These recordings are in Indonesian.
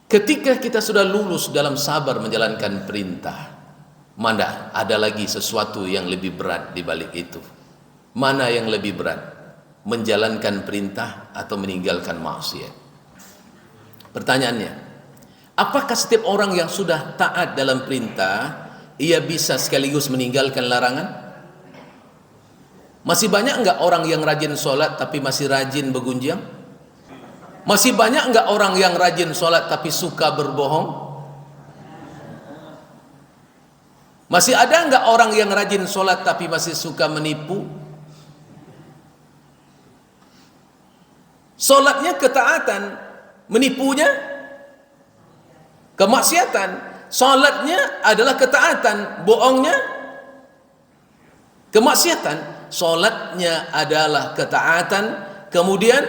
Ketika kita sudah lulus dalam sabar menjalankan perintah, mana ada lagi sesuatu yang lebih berat di balik itu? Mana yang lebih berat? Menjalankan perintah atau meninggalkan maksiat? Pertanyaannya, apakah setiap orang yang sudah taat dalam perintah, ia bisa sekaligus meninggalkan larangan? Masih banyak enggak orang yang rajin sholat tapi masih rajin bergunjing? Masih banyak enggak orang yang rajin sholat tapi suka berbohong? Masih ada enggak orang yang rajin sholat tapi masih suka menipu? Sholatnya ketaatan, menipunya kemaksiatan. Sholatnya adalah ketaatan, bohongnya kemaksiatan. Sholatnya adalah ketaatan, kemudian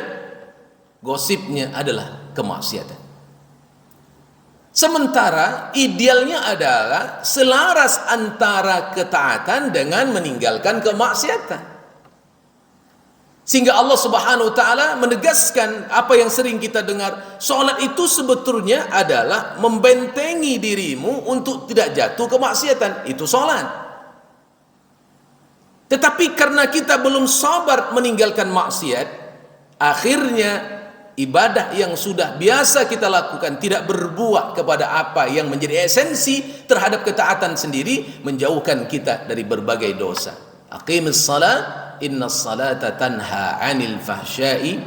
gosipnya adalah kemaksiatan. Sementara idealnya adalah selaras antara ketaatan dengan meninggalkan kemaksiatan. Sehingga Allah Subhanahu wa taala menegaskan apa yang sering kita dengar, salat itu sebetulnya adalah membentengi dirimu untuk tidak jatuh kemaksiatan. Itu salat. Tetapi karena kita belum sabar meninggalkan maksiat, akhirnya ibadah yang sudah biasa kita lakukan tidak berbuah kepada apa yang menjadi esensi terhadap ketaatan sendiri, menjauhkan kita dari berbagai dosa. Aqimis salat, innas salata tanha 'anil fahsya'i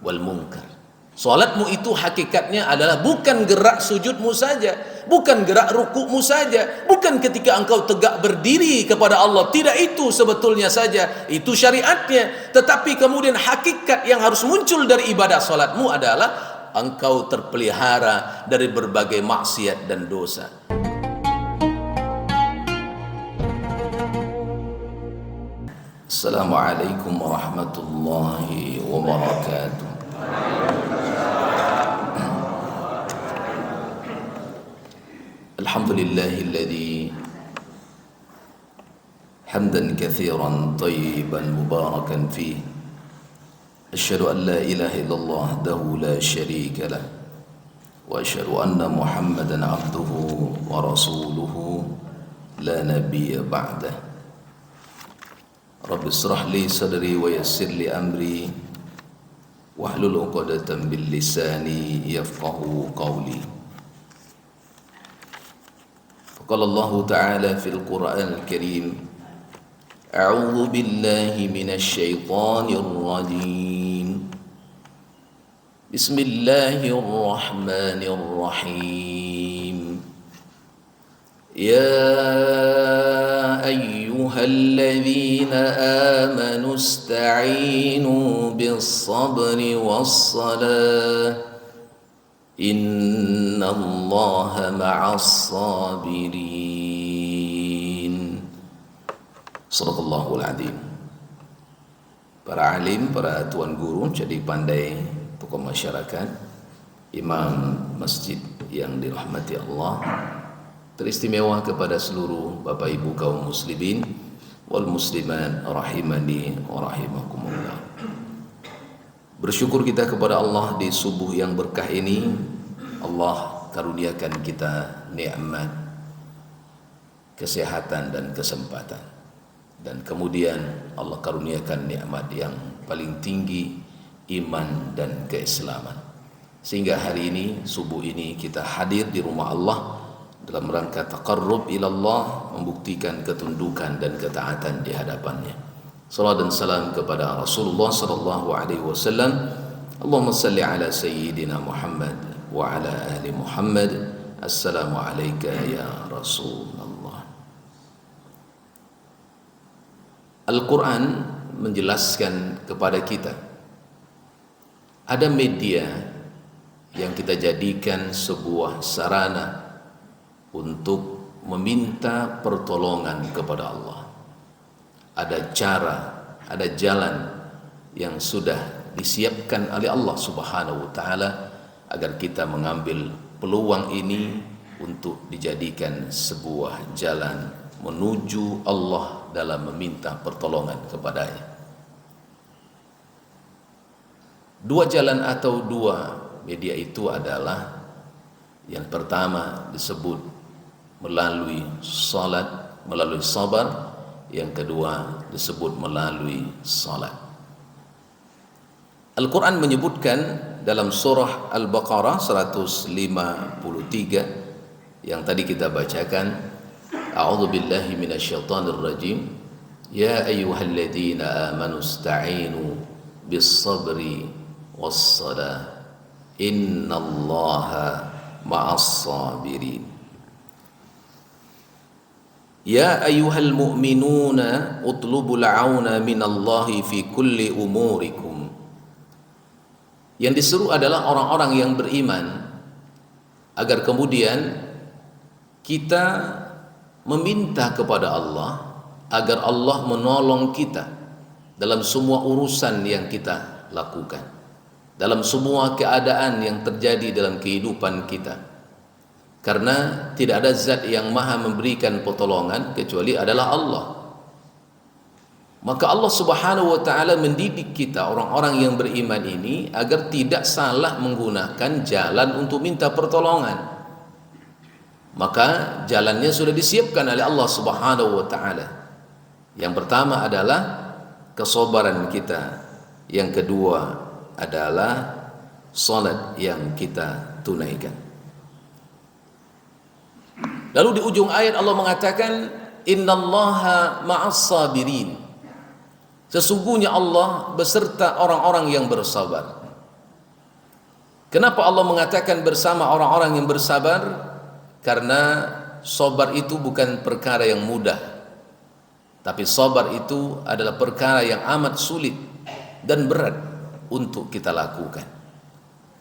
wal munkar. Salatmu itu hakikatnya adalah bukan gerak sujudmu saja, bukan gerak rukukmu saja, bukan ketika engkau tegak berdiri kepada Allah. Tidak itu sebetulnya saja, itu syariatnya. Tetapi kemudian hakikat yang harus muncul dari ibadah salatmu adalah engkau terpelihara dari berbagai maksiat dan dosa. Assalamualaikum warahmatullahi wabarakatuh. Alhamdulillahilladzi hamdan katsiran thayyiban mubarakan fihi. Asyhadu an la ilaha illallah wahdahu la syarika lah wa asyhadu anna Muhammadan abduhu wa rasuluhu la nabiyya ba'dah. Rabbi israh li sadri wa yassir li amri wahlul 'uqdatam min lisani yafqahu qawli. Qala Allah Ta'ala fil Qur'anil Karim, A'udzu billahi minasy syaithanir rajim. Bismillahirrahmanirrahim. Ya ayyuhalladzina amanu ista'inu bis-sabri was-salah. Inna Allaha ma'as sabirin. Shadaqallahul adzim. Para alim, para tuan guru, jadi pandai, tokoh masyarakat, imam masjid yang dirahmati Allah, teristimewa kepada seluruh bapak ibu kaum muslimin wal muslimat rahimani wa rahimakumullah. Bersyukur kita kepada Allah di subuh yang berkah ini. Allah karuniakan kita nikmat kesehatan dan kesempatan, dan kemudian Allah karuniakan nikmat yang paling tinggi, iman dan keislaman, sehingga hari ini, subuh ini, kita hadir di rumah Allah dalam rangka taqarrub ila Allah, membuktikan ketundukan dan ketaatan di hadapannya. Salam dan salam kepada Rasulullah sallallahu alaihi wasallam. Allahumma salli ala sayyidina Muhammad wa ala ali Muhammad. Assalamu alayka ya Rasulullah. Al-Quran menjelaskan kepada kita, ada media yang kita jadikan sebuah sarana untuk meminta pertolongan kepada Allah. Ada cara, ada jalan yang sudah disiapkan oleh Allah Subhanahu wa taala agar kita mengambil peluang ini untuk dijadikan sebuah jalan menuju Allah dalam meminta pertolongan kepadanya. Dua jalan atau dua media itu adalah Yang pertama disebut melalui salat, melalui sabar. Yang kedua disebut melalui salat. Al-Quran menyebutkan dalam surah Al-Baqarah 153 yang tadi kita bacakan, A'udzu billahi minasyaitonir rajim, ya ayyuhalladzina amanu ista'inu bis-sabri was-salah innallaha ma'as-sabirin. Ya ayyuhal mu'minuna utlubul auna minallahi fi kulli umurikum. Yang diseru adalah orang-orang yang beriman agar kemudian kita meminta kepada Allah agar Allah menolong kita dalam semua urusan yang kita lakukan, dalam semua keadaan yang terjadi dalam kehidupan kita. Karena tidak ada zat yang maha memberikan pertolongan kecuali adalah Allah. Maka Allah subhanahu wa ta'ala mendidik kita orang-orang yang beriman ini agar tidak salah menggunakan jalan untuk minta pertolongan. Maka jalannya sudah disiapkan oleh Allah subhanahu wa ta'ala. Yang pertama adalah kesabaran kita. Yang kedua adalah salat yang kita tunaikan. Lalu di ujung ayat Allah mengatakan innallaha ma'as sabirin. Sesungguhnya Allah beserta orang-orang yang bersabar. Kenapa Allah mengatakan bersama orang-orang yang bersabar? Karena sabar itu bukan perkara yang mudah. Tapi sabar itu adalah perkara yang amat sulit dan berat untuk kita lakukan.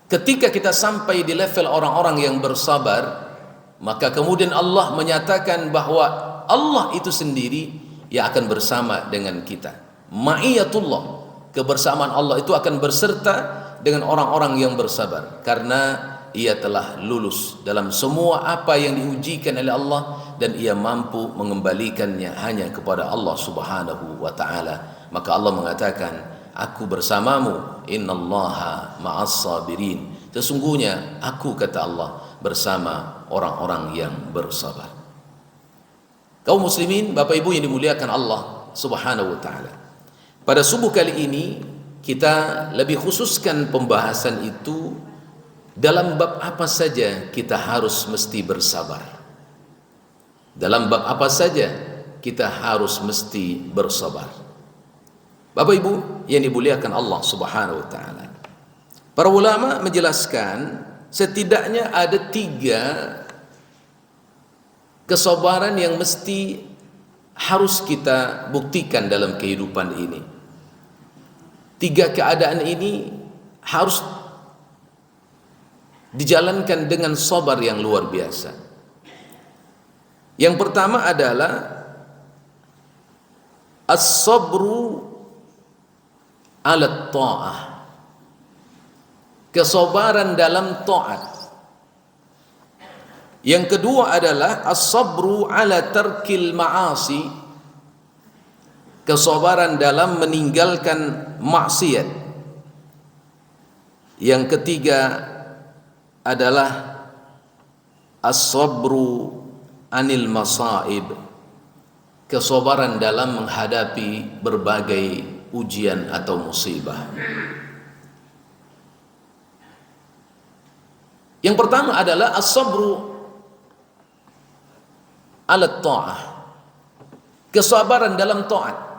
Ketika kita sampai di level orang-orang yang bersabar, maka kemudian Allah menyatakan bahwa Allah itu sendiri yang akan bersama dengan kita. Ma'iyatullah, kebersamaan Allah itu akan berserta dengan orang-orang yang bersabar, karena ia telah lulus dalam semua apa yang diujikan oleh Allah dan ia mampu mengembalikannya hanya kepada Allah subhanahu wa ta'ala. Maka Allah mengatakan, aku bersamamu, innallaha ma'as sabirin. Sesungguhnya aku, kata Allah, bersama orang-orang yang bersabar. Kaum muslimin, Bapak Ibu yang dimuliakan Allah subhanahu wa ta'ala, pada subuh kali ini kita lebih khususkan pembahasan itu dalam bab apa saja kita harus mesti bersabar. Dalam bab apa saja kita harus mesti bersabar. Bapak Ibu yang dimuliakan Allah subhanahu wa ta'ala, para ulama menjelaskan setidaknya ada 3 kesabaran yang mesti harus kita buktikan dalam kehidupan ini. 3 keadaan ini harus dijalankan dengan sabar yang luar biasa. Yang pertama adalah as-sabru ala ta'ah, kesabaran dalam taat. Yang kedua adalah as-sabru ala tarkil ma'asi, kesabaran dalam meninggalkan maksiat. Yang ketiga adalah as-sabru anil masaib, kesabaran dalam menghadapi berbagai ujian atau musibah. Yang pertama adalah as-sabru ala ta'ah, kesabaran dalam taat.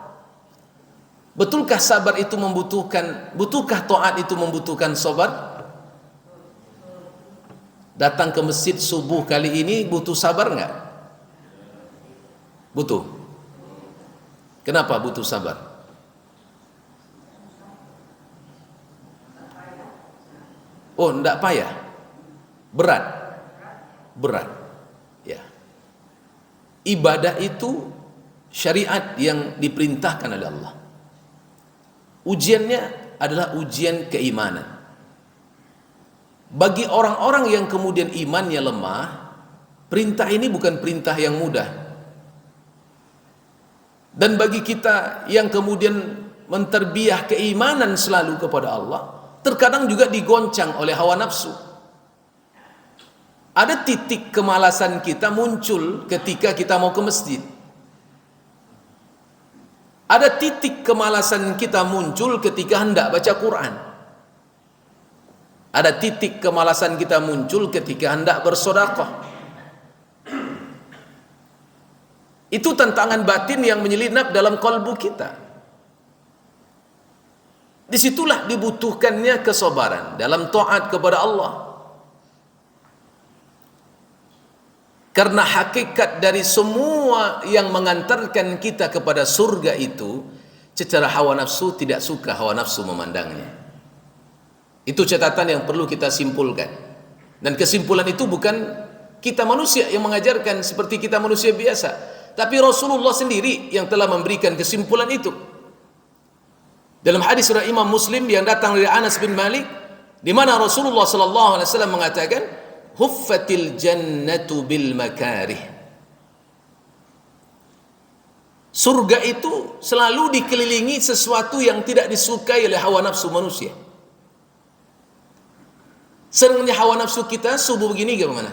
Betulkah sabar itu butuhkah taat itu membutuhkan sabar? Datang ke masjid subuh kali ini butuh sabar enggak? Butuh. Kenapa butuh sabar? Oh, enggak payah. Berat. Ya. Ibadah itu syariat yang diperintahkan oleh Allah. Ujiannya adalah ujian keimanan. Bagi orang-orang yang kemudian imannya lemah, perintah ini bukan perintah yang mudah. Dan bagi kita yang kemudian menterbiah keimanan selalu kepada Allah, terkadang juga digoncang oleh hawa nafsu. Ada titik kemalasan kita muncul ketika kita mau ke masjid. Ada titik kemalasan kita muncul ketika hendak baca Quran. Ada titik kemalasan kita muncul ketika hendak bersedekah. Itu tantangan batin yang menyelinap dalam kalbu kita. Disitulah dibutuhkannya kesabaran dalam taat kepada Allah. Karena hakikat dari semua yang mengantarkan kita kepada surga itu, secara hawa nafsu tidak suka hawa nafsu memandangnya. Itu catatan yang perlu kita simpulkan. Dan kesimpulan itu bukan kita manusia yang mengajarkan seperti kita manusia biasa, tapi Rasulullah sendiri yang telah memberikan kesimpulan itu. Dalam hadis riwayat Imam Muslim yang datang dari Anas bin Malik, di mana Rasulullah sallallahu alaihi wasallam mengatakan, huffatil jannatu bil makarih. Surga itu selalu dikelilingi sesuatu yang tidak disukai oleh hawa nafsu manusia. Seringnya hawa nafsu kita subuh begini gimana?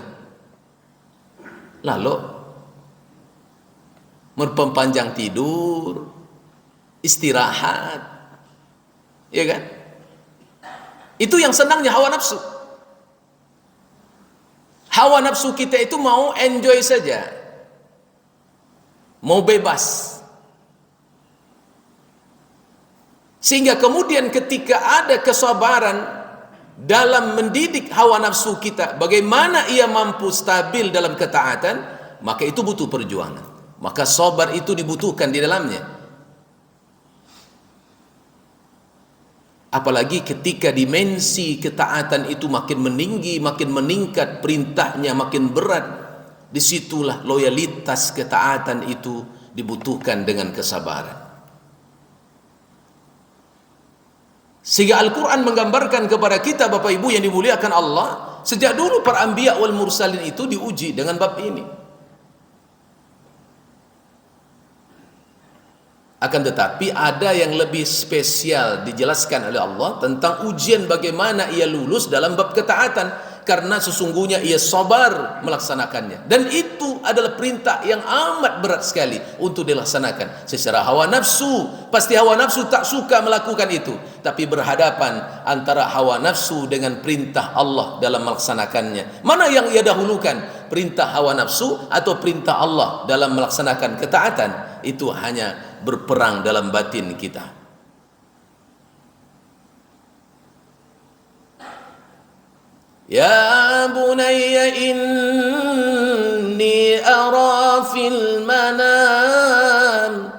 Lalu memperpanjang tidur, istirahat, ya kan? Itu yang senangnya hawa nafsu. Hawa nafsu kita itu mau enjoy saja, mau bebas. Sehingga kemudian ketika ada kesabaran dalam mendidik hawa nafsu kita, bagaimana ia mampu stabil dalam ketaatan, maka itu butuh perjuangan. Maka sabar itu dibutuhkan di dalamnya. Apalagi ketika dimensi ketaatan itu makin meninggi, makin meningkat, perintahnya makin berat, disitulah loyalitas ketaatan itu dibutuhkan dengan kesabaran. Sehingga Al-Quran menggambarkan kepada kita, Bapak Ibu yang dimuliakan Allah, sejak dulu para anbiya wal mursalin itu diuji dengan bab ini. Akan tetapi ada yang lebih spesial dijelaskan oleh Allah tentang ujian bagaimana ia lulus dalam bab ketaatan, karena sesungguhnya ia sabar melaksanakannya, dan itu adalah perintah yang amat berat sekali untuk dilaksanakan. Secara hawa nafsu, pasti hawa nafsu tak suka melakukan itu, tapi berhadapan antara hawa nafsu dengan perintah Allah dalam melaksanakannya. Mana yang ia dahulukan, perintah hawa nafsu atau perintah Allah dalam melaksanakan ketaatan? Itu hanya berperang dalam batin kita. Ya bunayya inni ara fil manam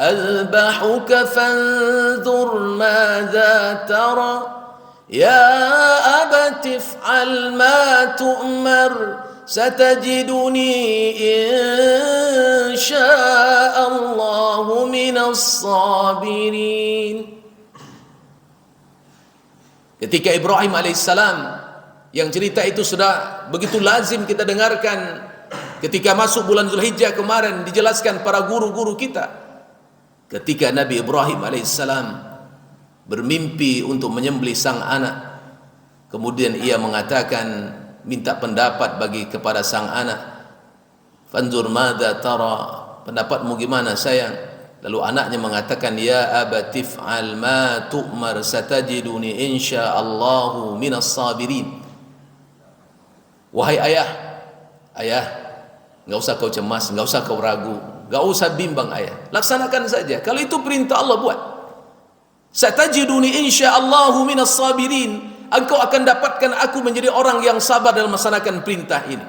azbahuka fanzur madza tara ya abati if'al ma tu'mar satajiduni insya'allahu minas sabirin. Ketika Ibrahim alaihissalam, yang cerita itu sudah begitu lazim kita dengarkan ketika masuk bulan Zulhijjah kemarin, dijelaskan para guru-guru kita, ketika Nabi Ibrahim alaihissalam bermimpi untuk menyembelih sang anak, kemudian ia mengatakan, minta pendapat bagi kepada sang anak, fanzur madza tara, pendapatmu gimana sayang? Lalu anaknya mengatakan, ya abatif al ma tu'mar satajiduni insyaallahu minas sabirin. Wahai ayah, enggak usah kau cemas, enggak usah kau ragu, enggak usah bimbang ayah, laksanakan saja. Kalau itu perintah Allah, buat. Satajiduni insyaallahu minas sabirin, engkau akan dapatkan aku menjadi orang yang sabar dalam melaksanakan perintah ini.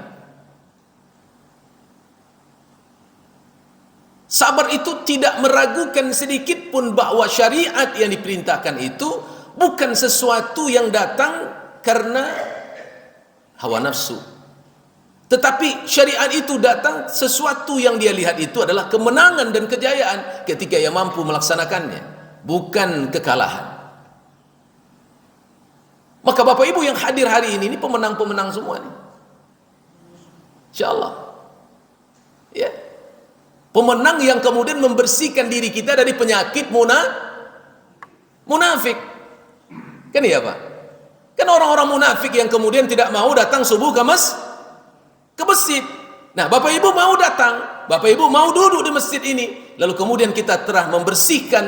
Sabar itu tidak meragukan sedikit pun bahwa syariat yang diperintahkan itu bukan sesuatu yang datang karena hawa nafsu, tetapi syariat itu datang sesuatu yang dia lihat itu adalah kemenangan dan kejayaan ketika ia mampu melaksanakannya, bukan kekalahan. Maka Bapak Ibu yang hadir hari ini pemenang-pemenang semua nih, insyaallah ya. Pemenang yang kemudian membersihkan diri kita dari penyakit munafik. Kan iya Pak? Kan orang-orang munafik yang kemudian tidak mau datang subuh ke ke masjid. Nah, Bapak Ibu mau datang, Bapak Ibu mau duduk di masjid ini, lalu kemudian kita telah membersihkan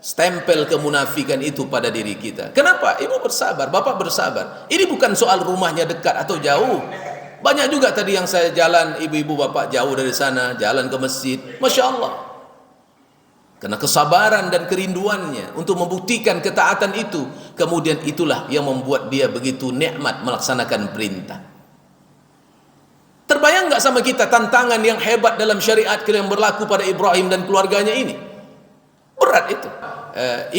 stempel kemunafikan itu pada diri kita. Kenapa? Ibu bersabar, Bapak bersabar. Ini bukan soal rumahnya dekat atau jauh. Banyak juga tadi yang saya jalan, ibu-ibu bapak jauh dari sana, jalan ke masjid. Masya Allah. Karena kesabaran dan kerinduannya untuk membuktikan ketaatan itu, kemudian itulah yang membuat dia begitu nikmat melaksanakan perintah. Terbayang nggak sama kita tantangan yang hebat dalam syariat yang berlaku pada Ibrahim dan keluarganya ini? Berat itu.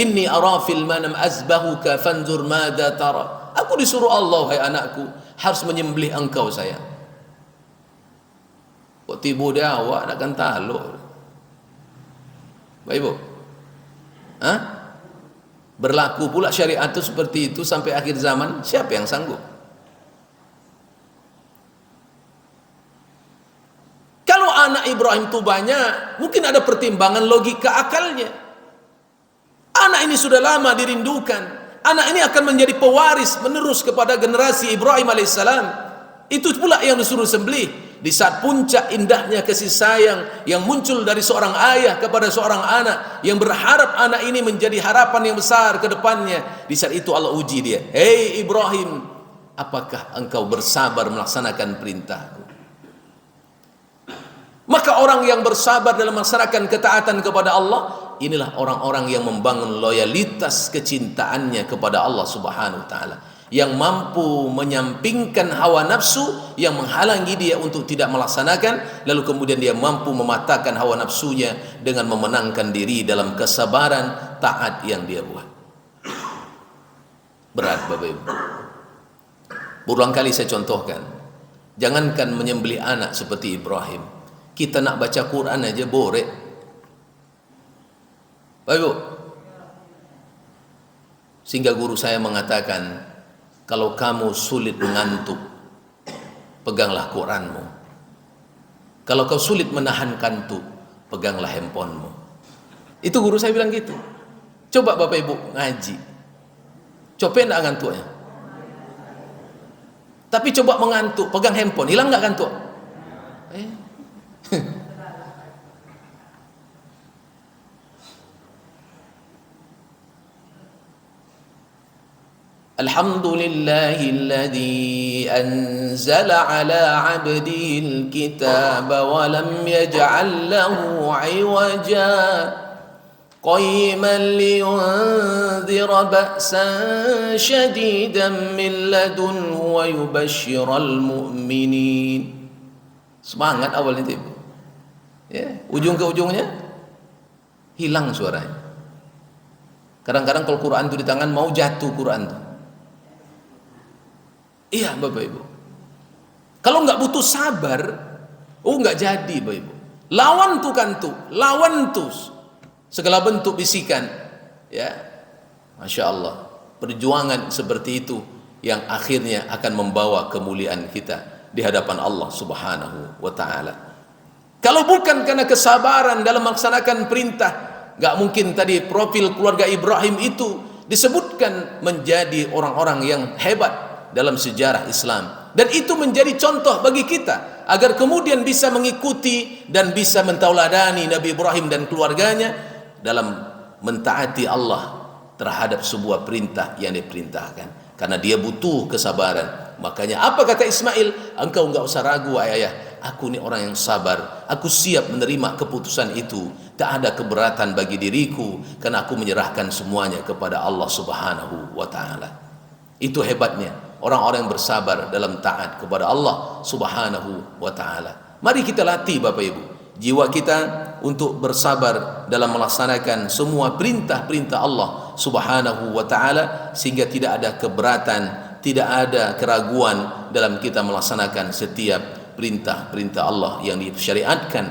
Inni ara fil manam azbahuka fanzur madza tara. Aku disuruh Allah, hai anakku, harus menyembelih engkau sayang. Kok tibu dia awak nak kan taluk. Baik Ibu. Hah? Berlaku pula syariat itu seperti itu sampai akhir zaman, siapa yang sanggup? Kalau anak Ibrahim itu banyak, mungkin ada pertimbangan logika akalnya. Anak ini sudah lama dirindukan. Anak ini akan menjadi pewaris menerus kepada generasi Ibrahim alaihissalam. Itu pula yang disuruh sembelih. Di saat puncak indahnya kasih sayang yang muncul dari seorang ayah kepada seorang anak, yang berharap anak ini menjadi harapan yang besar ke depannya. Di saat itu Allah uji dia. Hei Ibrahim, apakah engkau bersabar melaksanakan perintahku? Maka orang yang bersabar dalam melaksanakan ketaatan kepada Allah, inilah orang-orang yang membangun loyalitas kecintaannya kepada Allah Subhanahu wa taala, yang mampu menyampingkan hawa nafsu yang menghalangi dia untuk tidak melaksanakan, lalu kemudian dia mampu mematahkan hawa nafsunya dengan memenangkan diri dalam kesabaran taat yang dia buat. Berat Bapak Ibu. Berulang kali saya contohkan, jangankan menyembelih anak seperti Ibrahim, kita nak baca Quran aja borek. Bapak Ibu, sehingga guru saya mengatakan, kalau kamu sulit mengantuk, peganglah Quranmu. Kalau kau sulit menahan kantuk, peganglah handphonemu. Itu guru saya bilang gitu. Coba Bapak Ibu ngaji, coba enggak ngantuknya? Tapi coba mengantuk, pegang handphone, hilang enggak kantuk? Alhamdulillahilladzi anzala ala 'abdihil kitaba wa lam yaj'al lahu 'iwaja qayyiman liyunzira ba'san shadidan min ladunhu wa yubashshiral mu'minin. Semangat awalnya itu, ya, ujung ke ujungnya hilang suaranya. Kadang-kadang kalau Quran itu di tangan mau jatuh Quran itu. Iya Bapak Ibu. Kalau nggak butuh sabar, nggak jadi Bapak Ibu. Lawan tuh kantuk, lawan tuh segala bentuk bisikan, ya, Masya Allah. Perjuangan seperti itu yang akhirnya akan membawa kemuliaan kita di hadapan Allah Subhanahu wa taala. Kalau bukan karena kesabaran dalam melaksanakan perintah, nggak mungkin tadi profil keluarga Ibrahim itu disebutkan menjadi orang-orang yang hebat dalam sejarah Islam, dan itu menjadi contoh bagi kita agar kemudian bisa mengikuti dan bisa mentauladani Nabi Ibrahim dan keluarganya dalam mentaati Allah terhadap sebuah perintah yang diperintahkan, karena dia butuh kesabaran. Makanya apa kata Ismail? Engkau enggak usah ragu ayah, aku ini orang yang sabar, aku siap menerima keputusan itu, tak ada keberatan bagi diriku karena aku menyerahkan semuanya kepada Allah Subhanahu wa taala. Itu hebatnya orang-orang yang bersabar dalam taat kepada Allah Subhanahu wa taala. Mari kita latih Bapak Ibu jiwa kita untuk bersabar dalam melaksanakan semua perintah-perintah Allah Subhanahu wa taala, sehingga tidak ada keberatan, tidak ada keraguan dalam kita melaksanakan setiap perintah-perintah Allah yang disyariatkan,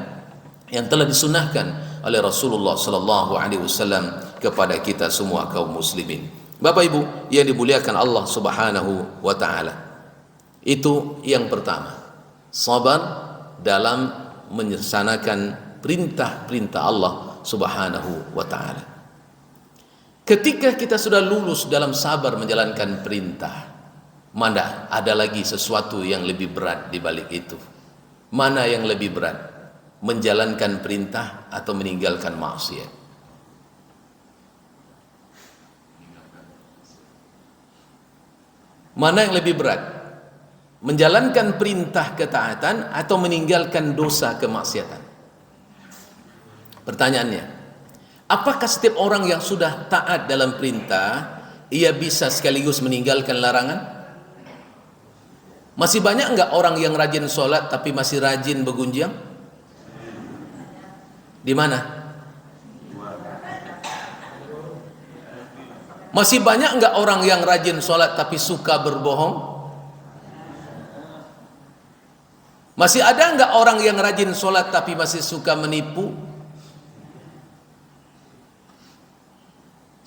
yang telah disunahkan oleh Rasulullah sallallahu alaihi wasallam kepada kita semua kaum muslimin. Bapak Ibu yang dimuliakan Allah Subhanahu wa taala. Itu yang pertama. Sabar dalam melaksanakan perintah-perintah Allah Subhanahu wa taala. Ketika kita sudah lulus dalam sabar menjalankan perintah, Mana ada lagi sesuatu yang lebih berat di balik itu? Mana yang lebih berat? Menjalankan perintah atau meninggalkan maksiat? Mana yang lebih berat? Menjalankan perintah ketaatan atau meninggalkan dosa kemaksiatan? Pertanyaannya, apakah setiap orang yang sudah taat dalam perintah, ia bisa sekaligus meninggalkan larangan? Masih banyak enggak orang yang rajin sholat tapi masih rajin begunjing? Di mana? Masih banyak enggak orang yang rajin sholat tapi suka berbohong? Masih ada enggak orang yang rajin sholat tapi masih suka menipu?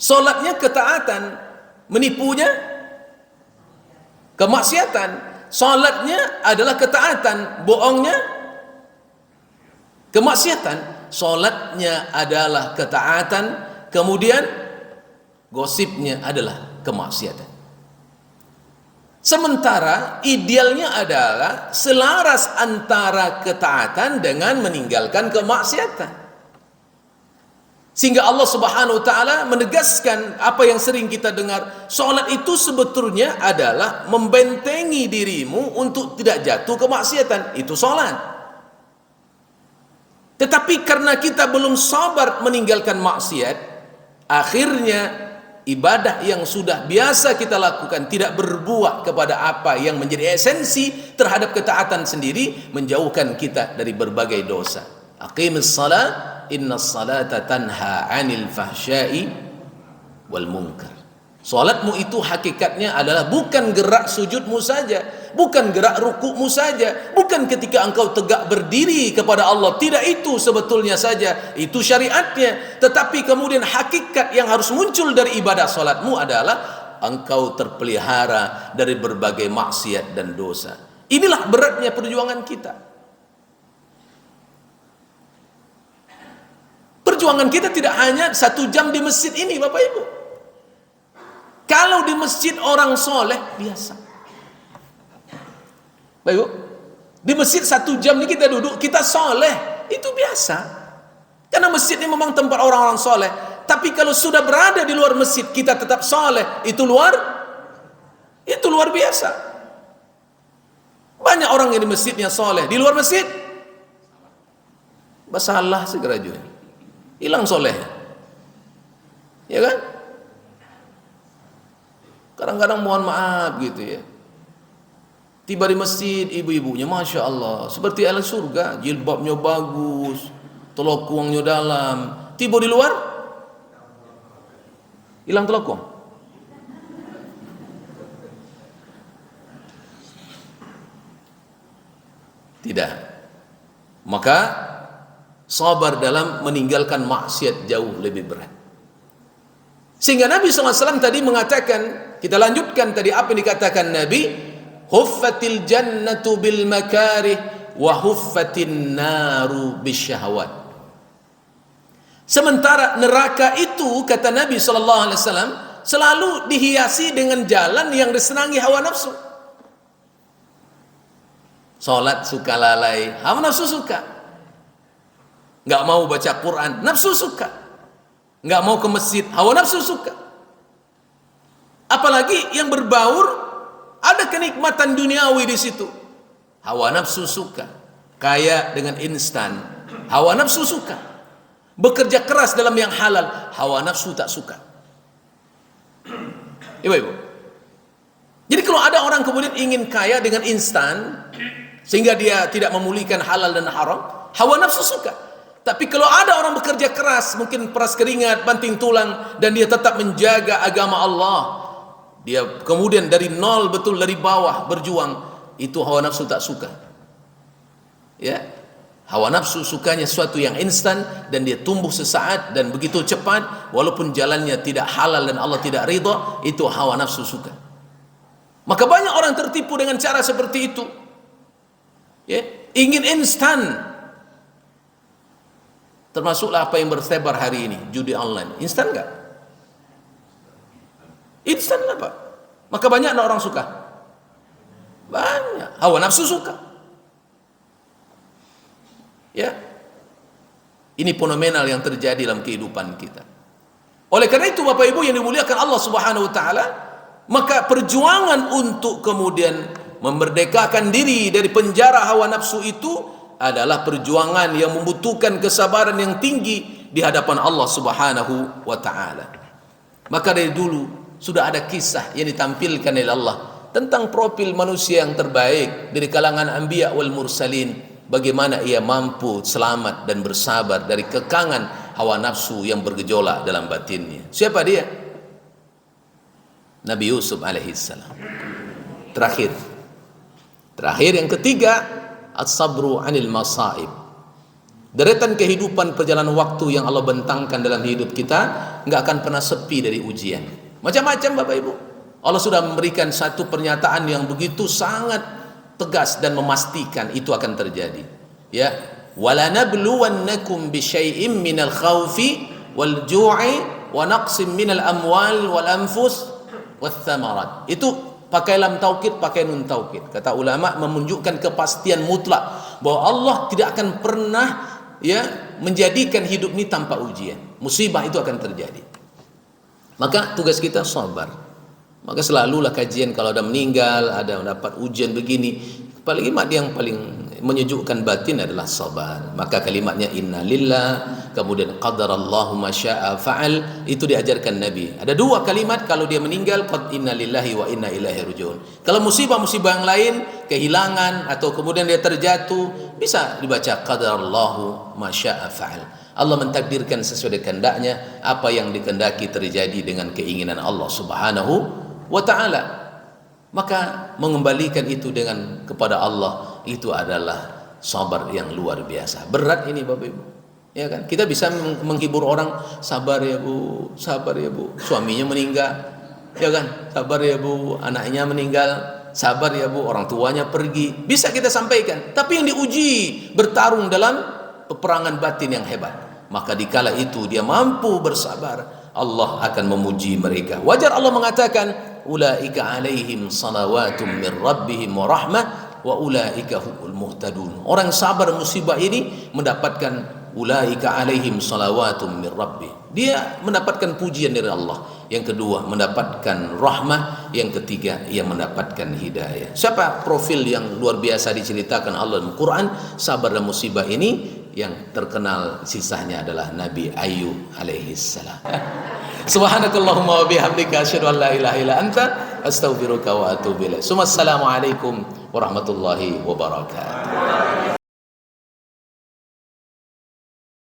Sholatnya ketaatan, menipunya kemaksiatan. Sholatnya adalah ketaatan, bohongnya kemaksiatan. Sholatnya adalah ketaatan, kemudian gosipnya adalah kemaksiatan. Sementara idealnya adalah selaras antara ketaatan dengan meninggalkan kemaksiatan. Sehingga Allah Subhanahu wa taala menegaskan apa yang sering kita dengar, salat itu sebetulnya adalah membentengi dirimu untuk tidak jatuh ke maksiatan. Itu salat. Tetapi karena kita belum sabar meninggalkan maksiat, akhirnya ibadah yang sudah biasa kita lakukan tidak berbuah kepada apa yang menjadi esensi terhadap ketaatan sendiri, menjauhkan kita dari berbagai dosa. Aqimis salat, innas salata tanha 'anil fahsya'i wal munkar. Salatmu itu hakikatnya adalah bukan gerak sujudmu saja, bukan gerak rukukmu saja, bukan ketika engkau tegak berdiri kepada Allah. Tidak itu sebetulnya saja, itu syariatnya. Tetapi kemudian hakikat yang harus muncul dari ibadah salatmu adalah engkau terpelihara dari berbagai maksiat dan dosa. Inilah beratnya perjuangan kita. Perjuangan kita tidak hanya 1 jam di masjid ini, Bapak Ibu. Kalau di masjid orang soleh biasa, Bapak Ibu, di masjid 1 jam ini kita duduk, kita soleh, itu biasa. Karena masjid ini memang tempat orang-orang soleh. Tapi kalau sudah berada di luar masjid, kita tetap soleh, itu luar biasa. Banyak orang yang di masjidnya soleh, di luar masjid basalah segera juga, hilang soleh, ya kan? Kadang-kadang mohon maaf gitu ya, tiba di masjid ibu-ibunya Masya Allah seperti ahli surga, jilbabnya bagus, telokuangnya dalam. Tiba di luar hilang telokuang. Tidak. Maka sabar dalam meninggalkan maksiat jauh lebih berat. Sehingga Nabi SAW tadi mengatakan, kita lanjutkan tadi apa yang dikatakan Nabi, huffatil jannatu bil makarih wa huffatin naru bisyahawat. Sementara neraka itu, kata Nabi SAW, selalu dihiasi dengan jalan yang disenangi hawa nafsu. Salat suka lalai, hawa nafsu suka. Nggak mau baca Quran, nafsu suka. Nggak mau ke masjid, hawa nafsu suka. Apalagi yang berbaur, ada kenikmatan duniawi di situ, hawa nafsu suka. Kaya dengan instan, hawa nafsu suka. Bekerja keras dalam yang halal, hawa nafsu tak suka. Ibu-ibu, jadi kalau ada orang kemudian ingin kaya dengan instan, sehingga dia tidak memulihkan halal dan haram, hawa nafsu suka. Tapi kalau ada orang bekerja keras, mungkin peras keringat, banting tulang, dan dia tetap menjaga agama Allah, dia kemudian dari nol betul, dari bawah berjuang, itu hawa nafsu tak suka. Ya, hawa nafsu sukanya sesuatu yang instan, dan dia tumbuh sesaat dan begitu cepat, walaupun jalannya tidak halal dan Allah tidak ridha, itu hawa nafsu suka. Maka banyak orang tertipu dengan cara seperti itu. Ya, ingin instan. Termasuklah apa yang bersebar hari ini, judi online. Instan enggak? Instan apa? Maka banyak orang suka. Banyak. Hawa nafsu suka. Ya. Ini fenomenal yang terjadi dalam kehidupan kita. Oleh karena itu Bapak Ibu yang dimuliakan Allah Subhanahu wa taala, maka perjuangan untuk kemudian memerdekakan diri dari penjara hawa nafsu itu adalah perjuangan yang membutuhkan kesabaran yang tinggi di hadapan Allah Subhanahu wa taala. Maka dari dulu sudah ada kisah yang ditampilkan oleh Allah tentang profil manusia yang terbaik dari kalangan anbiya wal mursalin, bagaimana ia mampu selamat dan bersabar dari kekangan hawa nafsu yang bergejolak dalam batinnya. Siapa dia? Nabi Yusuf alaihissalam. Terakhir yang ketiga, as-sabru anil masaib. Deretan kehidupan perjalanan waktu yang Allah bentangkan dalam hidup kita nggak akan pernah sepi dari ujian. Macam-macam Bapak Ibu. Allah sudah memberikan satu pernyataan yang begitu sangat tegas dan memastikan itu akan terjadi. Ya, walanabluwannakum bisyai'im minal khawfi wal ju'i wa naqsim minal amwal wal anfus wath thamarat. Itu pakai lam taukid, pakai nun taukid. Kata ulama menunjukkan kepastian mutlak bahwa Allah tidak akan pernah ya menjadikan hidup ini tanpa ujian. Musibah itu akan terjadi. Maka tugas kita sabar. Maka selalulah kajian kalau ada meninggal, ada mendapat ujian begini, kalimat yang paling menyejukkan batin adalah sabar. Maka kalimatnya inna lillah, kemudian qadarallahu ma syaa fa'al, itu diajarkan Nabi. Ada dua kalimat kalau dia meninggal, qad inna lillahi wa inna ilaihi rajiun. Kalau musibah-musibah yang lain, kehilangan atau kemudian dia terjatuh, bisa dibaca qadarallahu ma syaa fa'al. Allah mentakdirkan sesuai dengan kehendaknya, apa yang dikehendaki terjadi dengan keinginan Allah Subhanahu wa taala. Maka mengembalikan itu dengan kepada Allah itu adalah sabar yang luar biasa. Berat ini Bapak Ibu. Ya kan? Kita bisa menghibur orang, sabar ya Bu, sabar ya Bu. Suaminya meninggal. Ya kan? Sabar ya Bu, anaknya meninggal. Sabar ya Bu, orang tuanya pergi. Bisa kita sampaikan. Tapi yang diuji bertarung dalam peperangan batin yang hebat. Maka dikala itu dia mampu bersabar, Allah akan memuji mereka. Wajar Allah mengatakan ulaika alaihim salawatum min rabbihim wa rahmah wa ulaika humul muhtadun. Orang sabar musibah ini mendapatkan ulaika alaihim salawatum min rabbih. Dia mendapatkan pujian dari Allah. Yang kedua mendapatkan rahmah, yang ketiga ia mendapatkan hidayah. Siapa profil yang luar biasa diceritakan Allah dalam Quran sabar dan musibah ini? Yang terkenal sisanya adalah Nabi Ayub alaihissalam. Subhanakallahumma wa bihamdika asyhadu an la ilaha illa anta astaghfiruka wa atubu ilaik. Assalamualaikum warahmatullahi wabarakatuh.